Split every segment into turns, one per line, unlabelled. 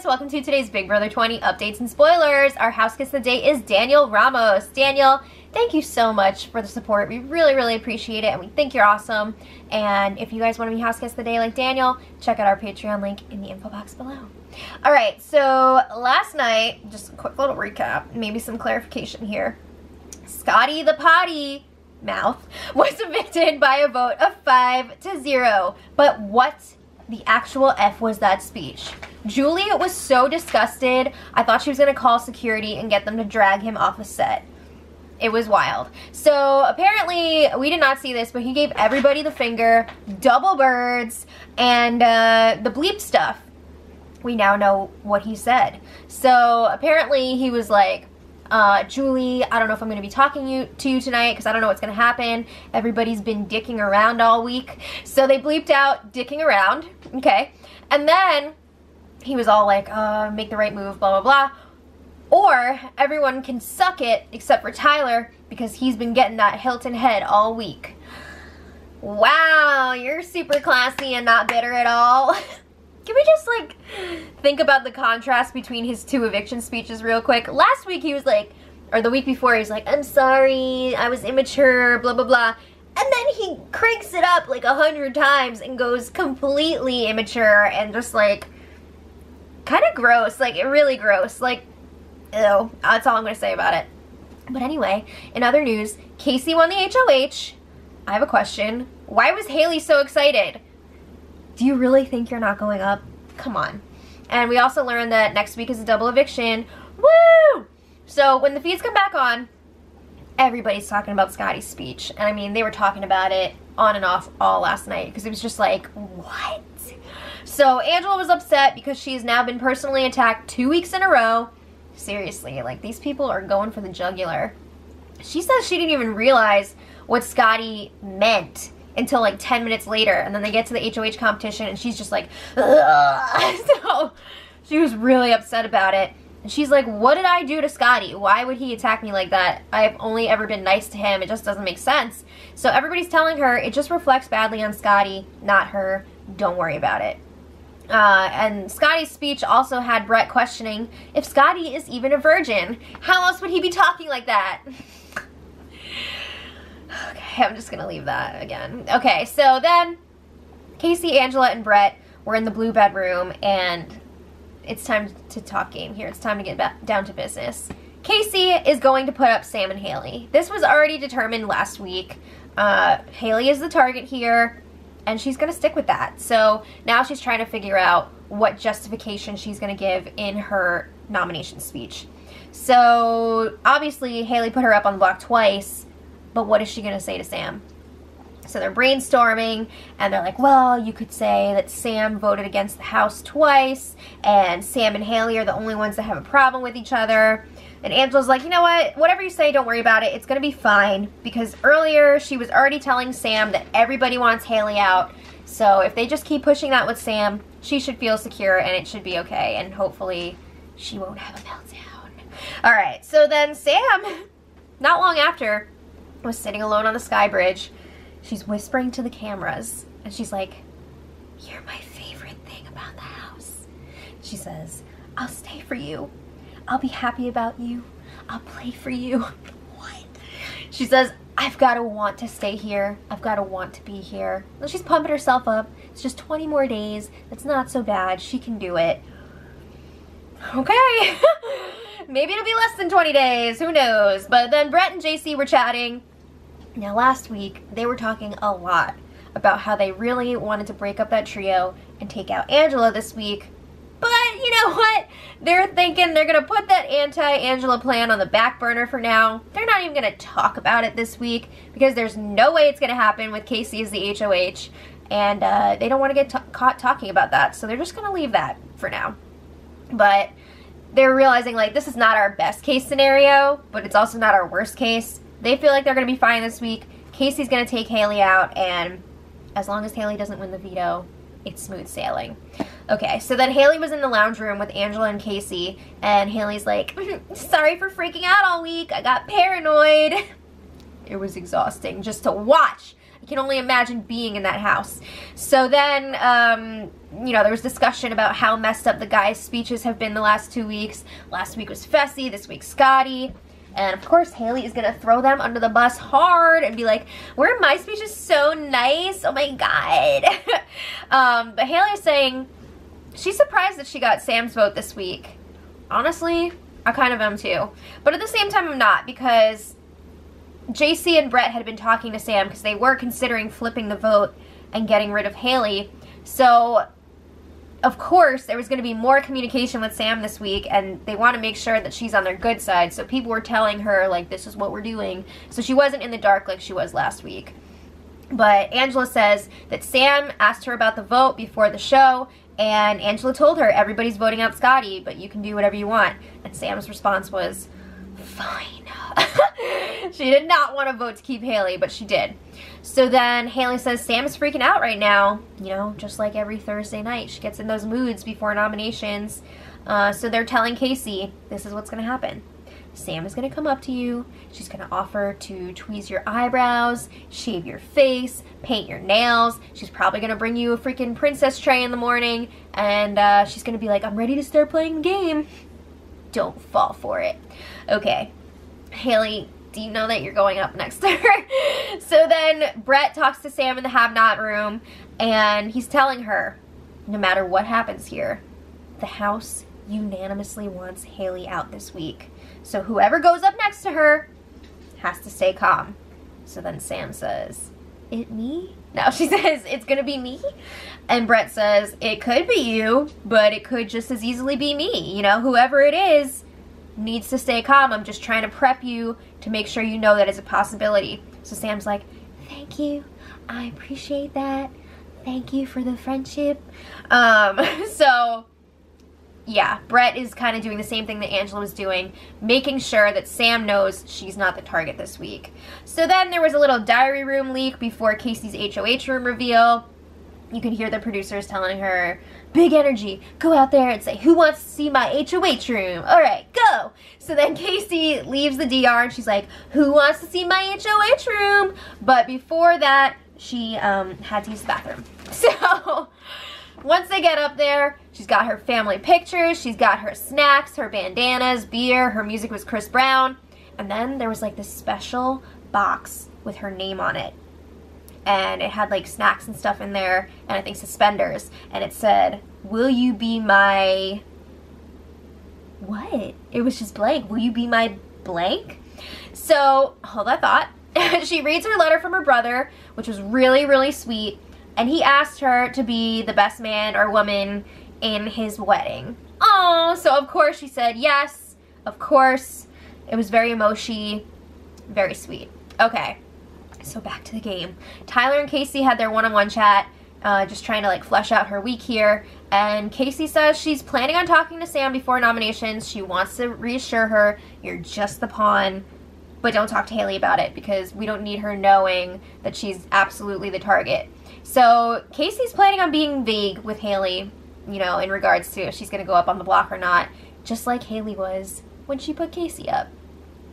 guys, welcome to today's Big Brother 20 updates and spoilers. Our house guest of the day is Daniel Ramos. Daniel, thank you so much for the support. We really appreciate it, and we think you're awesome. And if you guys want to be house guest of the day like Daniel, check out our Patreon link in the info box below. Alright, so last night, just a quick little recap, maybe some clarification here. Scottie the potty mouth was evicted by a vote of 5-0. But what the actual F was that speech? Julie was so disgusted, I thought she was going to call security and get them to drag him off a set. It was wild. So apparently, we did not see this, but he gave everybody the finger, double birds, and the bleep stuff. We now know what he said. So apparently he was like, Julie, I don't know if I'm going to be talking to you tonight because I don't know what's going to happen. Everybody's been dicking around all week. So they bleeped out dicking around, okay? And then he was all like, make the right move, blah, blah, blah. Or everyone can suck it except for Tyler because he's been getting that Hilton head all week. Wow, you're super classy and not bitter at all. Can we just, like, think about the contrast between his two eviction speeches real quick? Last week he was like, or the week before, he was like, I'm sorry, I was immature, blah, blah, blah. And then he cranks it up like 100 times and goes completely immature and just, like, kind of gross. Like, really gross. Like, ew. That's all I'm going to say about it. But anyway, in other news, Casey won the HOH. I have a question. Why was Haleigh so excited? Do you really think you're not going up? Come on. And we also learned that next week is a double eviction. Woo! So when the feeds come back on, everybody's talking about Scottie's speech. And I mean, they were talking about it on and off all last night because it was just like, what? So Angela was upset because she's now been personally attacked 2 weeks in a row. Seriously, like, these people are going for the jugular. She says she didn't even realize what Scottie meant until like 10 minutes later, and then they get to the HOH competition and she's just like, ugh. So she was really upset about it. And she's like, what did I do to Scottie? Why would he attack me like that? I've only ever been nice to him. It just doesn't make sense. So everybody's telling her it just reflects badly on Scottie, not her. Don't worry about it. And Scottie's speech also had Brett questioning if Scottie is even a virgin. How else would he be talking like that? Okay, I'm just gonna leave that again. Okay, so then Casey, Angela, and Brett were in the blue bedroom, and it's time to talk game here. It's time to get back down to business. Casey is going to put up Sam and Haleigh. This was already determined last week. Haleigh is the target here, and she's gonna stick with that. So now she's trying to figure out what justification she's gonna give in her nomination speech. So obviously Haleigh put her up on the block twice. But what is she going to say to Sam? So they're brainstorming, and they're like, well, you could say that Sam voted against the house twice, and Sam and Haleigh are the only ones that have a problem with each other. And Angela's like, you know what? Whatever you say, don't worry about it. It's going to be fine. Because earlier, she was already telling Sam that everybody wants Haleigh out. So if they just keep pushing that with Sam, she should feel secure, and it should be okay. And hopefully, she won't have a meltdown. Alright, so then Sam, not long after, was sitting alone on the sky bridge. She's whispering to the cameras, and she's like, you're my favorite thing about the house. She says, I'll stay for you. I'll be happy about you. I'll play for you. What? She says, I've got to want to stay here. I've got to want to be here. And she's pumping herself up. It's just 20 more days. It's not so bad. She can do it. Okay. Maybe it'll be less than 20 days. Who knows? But then Brett and JC were chatting. Now last week, they were talking a lot about how they really wanted to break up that trio and take out Angela this week. But you know what? They're thinking they're going to put that anti-Angela plan on the back burner for now. They're not even going to talk about it this week because there's no way it's going to happen with Casey as the HOH. And they don't want to get caught talking about that. So they're just going to leave that for now. But they're realizing, like, this is not our best case scenario, but it's also not our worst case. They feel like they're going to be fine this week. Casey's going to take Haleigh out, and as long as Haleigh doesn't win the veto, it's smooth sailing. Okay, so then Haleigh was in the lounge room with Angela and Casey, and Haleigh's like, sorry for freaking out all week. I got paranoid. It was exhausting just to watch I can only imagine being in that house. So then, you know, there was discussion about how messed up the guys' speeches have been the last 2 weeks. Last week was Fessy, this week Scottie. And of course, Haleigh is gonna throw them under the bus hard and be like, weren't my speeches so nice? Oh my God. But Haleigh is saying she's surprised that she got Sam's vote this week. Honestly, I kind of am too. But at the same time, I'm not, because JC and Brett had been talking to Sam because they were considering flipping the vote and getting rid of Haleigh. So, of course, there was going to be more communication with Sam this week, and they want to make sure that she's on their good side. So people were telling her, like, this is what we're doing. So she wasn't in the dark like she was last week. But Angela says that Sam asked her about the vote before the show, and Angela told her, everybody's voting out Scottie, but you can do whatever you want. And Sam's response was, fine. She did not want to vote to keep Haleigh, but she did. So then Haleigh says Sam is freaking out right now. You know, just like every Thursday night. She gets in those moods before nominations. So they're telling Casey, this is what's going to happen. Sam is going to come up to you. She's going to offer to tweeze your eyebrows, shave your face, paint your nails. She's probably going to bring you a freaking princess tray in the morning. And she's going to be like, I'm ready to start playing the game. Don't fall for it. Okay. Haleigh, do you know that you're going up next to her? So then Brett talks to Sam in the have-not room, and he's telling her, no matter what happens here, the house unanimously wants Haleigh out this week. So whoever goes up next to her has to stay calm. So then Sam says, it me? No, she says, it's gonna be me. And Brett says, it could be you, but it could just as easily be me. You know, whoever it is needs to stay calm. I'm just trying to prep you to make sure you know that it's a possibility. So Sam's like, thank you. I appreciate that. Thank you for the friendship. So yeah, Brett is kind of doing the same thing that Angela was doing, making sure that Sam knows she's not the target this week. So then there was a little diary room leak before Casey's HOH room reveal. You could hear the producers telling her, big energy, go out there and say, who wants to see my HOH room? All right, go. So then Casey leaves the DR and she's like, who wants to see my HOH room? But before that, she had to use the bathroom. So once they get up there, she's got her family pictures, she's got her snacks, her bandanas, beer, her music was Chris Brown. And then there was like this special box with her name on it. And it had like snacks and stuff in there, and I think suspenders, and it said, will you be my, what? It was just blank. Will you be my blank? So, hold that thought. She reads her letter from her brother, which was really, really sweet, and he asked her to be the best man or woman in his wedding. Oh, so of course she said yes, of course. It was very emotional, very sweet. Okay. So back to the game. Tyler and Casey had their one-on-one chat, just trying to like flesh out her week here. And Casey says she's planning on talking to Sam before nominations. She wants to reassure her, you're just the pawn, but don't talk to Haleigh about it because we don't need her knowing that she's absolutely the target. So Casey's planning on being vague with Haleigh, you know, in regards to if she's going to go up on the block or not, just like Haleigh was when she put Casey up.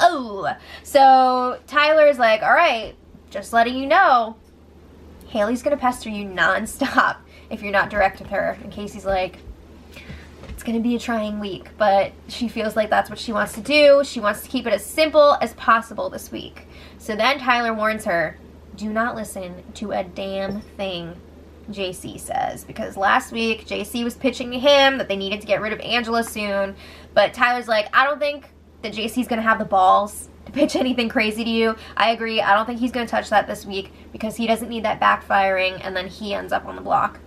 Oh, so Tyler's like, all right, just letting you know, Haleigh's gonna pester you non-stop if you're not direct with her. And Casey's like, it's gonna be a trying week, but she feels like that's what she wants to do. She wants to keep it as simple as possible this week. So then Tyler warns her, do not listen to a damn thing JC says, because last week JC was pitching to him that they needed to get rid of Angela soon, but Tyler's like, I don't think that JC's gonna have the balls to pitch anything crazy to you. I agree. I don't think he's going to touch that this week because he doesn't need that backfiring and then he ends up on the block.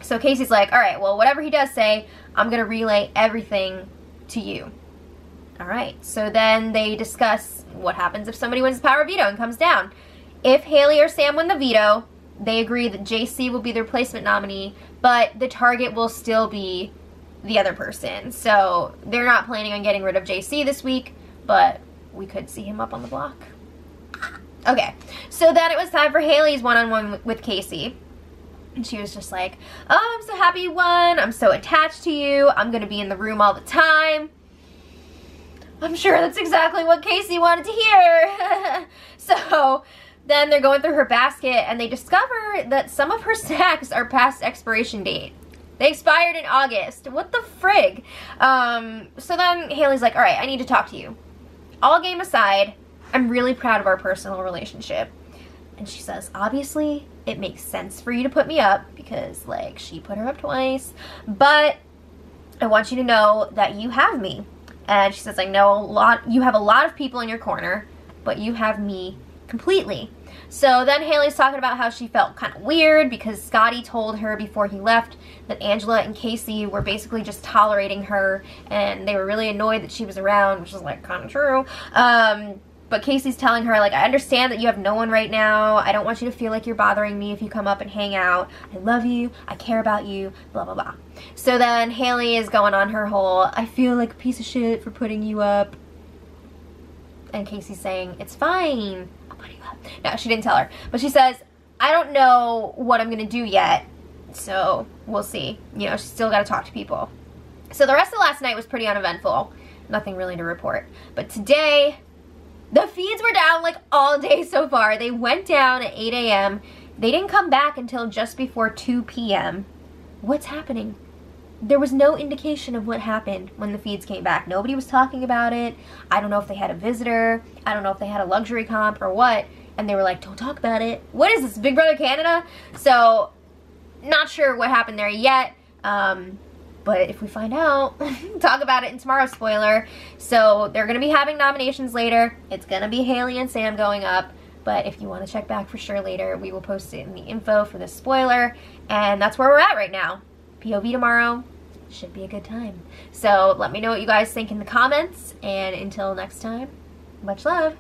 So Casey's like, all right, well, whatever he does say, I'm going to relay everything to you. All right. So then they discuss what happens if somebody wins the power veto and comes down. If Haleigh or Sam win the veto, they agree that JC will be the replacement nominee, but the target will still be the other person. So they're not planning on getting rid of JC this week, but we could see him up on the block. Okay, so then it was time for Haleigh's one-on-one with Casey. And she was just like, oh, I'm so happy you won. I'm so attached to you. I'm going to be in the room all the time. I'm sure that's exactly what Casey wanted to hear. So then they're going through her basket and they discover that some of her snacks are past expiration date. They expired in August. What the frig? So then Haleigh's like, all right, I need to talk to you. All game aside, I'm really proud of our personal relationship. And she says, obviously, it makes sense for you to put me up because, like, she put her up twice. But I want you to know that you have me. And she says, I know you have a lot of people in your corner, but you have me completely. So then Haleigh's talking about how she felt kind of weird because Scottie told her before he left that Angela and Casey were basically just tolerating her and they were really annoyed that she was around, which is like kind of true. But Casey's telling her, like, I understand that you have no one right now. I don't want you to feel like you're bothering me if you come up and hang out. I love you. I care about you. Blah, blah, blah. So then Haleigh is going on her whole, I feel like a piece of shit for putting you up. And Casey's saying, it's fine. I'll put you up. No, she didn't tell her. But she says, I don't know what I'm going to do yet. So we'll see. You know, she's still got to talk to people. So the rest of last night was pretty uneventful. Nothing really to report. But today, the feeds were down like all day so far. They went down at 8 a.m. They didn't come back until just before 2 p.m. What's happening? There was no indication of what happened when the feeds came back. Nobody was talking about it. I don't know if they had a visitor. I don't know if they had a luxury comp or what. And they were like, don't talk about it. What is this, Big Brother Canada? So, not sure what happened there yet. But if we find out, talk about it in tomorrow's spoiler. So they're going to be having nominations later. It's going to be Haleigh and Sam going up. But if you want to check back for sure later, we will post it in the info for this spoiler. And that's where we're at right now. POV tomorrow. Should be a good time. So let me know what you guys think in the comments. And until next time, much love.